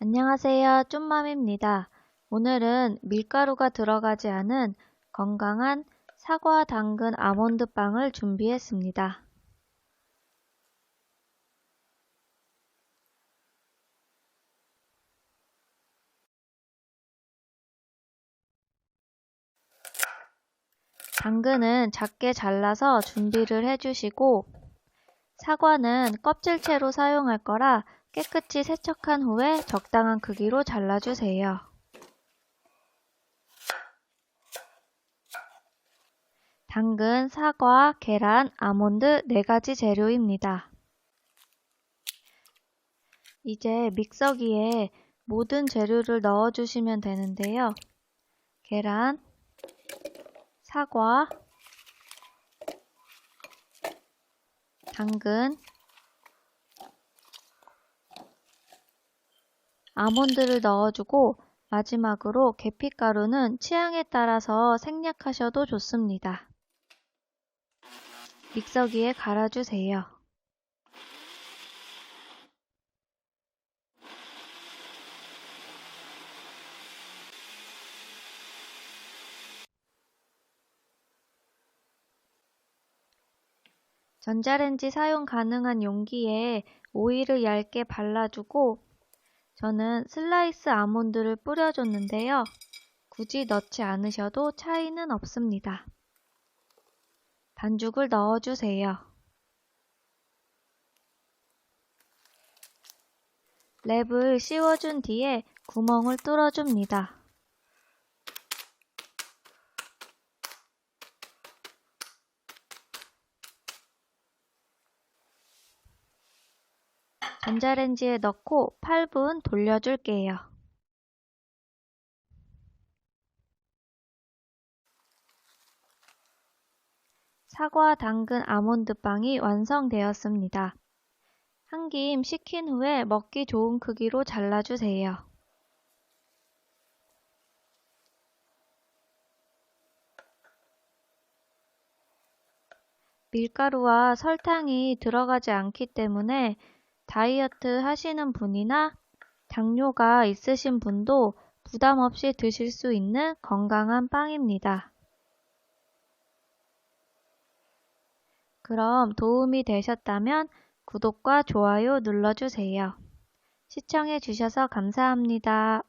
안녕하세요. 쫌맘입니다. 오늘은 밀가루가 들어가지 않은 건강한 사과, 당근, 아몬드 빵을 준비했습니다. 당근은 작게 잘라서 준비를 해주시고, 사과는 껍질채로 사용할 거라 깨끗이 세척한 후에 적당한 크기로 잘라주세요. 당근, 사과, 계란, 아몬드 4가지 재료입니다. 이제 믹서기에 모든 재료를 넣어주시면 되는데요. 계란, 사과, 당근, 아몬드를 넣어주고 마지막으로 계피가루는 취향에 따라서 생략하셔도 좋습니다. 믹서기에 갈아주세요. 전자레인지 사용 가능한 용기에 오일을 얇게 발라주고 저는 슬라이스 아몬드를 뿌려줬는데요. 굳이 넣지 않으셔도 차이는 없습니다. 반죽을 넣어주세요. 랩을 씌워준 뒤에 구멍을 뚫어줍니다. 전자레인지에 넣고 8분 돌려줄게요. 사과, 당근, 아몬드 빵이 완성되었습니다. 한 김 식힌 후에 먹기 좋은 크기로 잘라주세요. 밀가루와 설탕이 들어가지 않기 때문에 다이어트 하시는 분이나 당뇨가 있으신 분도 부담 없이 드실 수 있는 건강한 빵입니다. 그럼 도움이 되셨다면 구독과 좋아요 눌러주세요. 시청해 주셔서 감사합니다.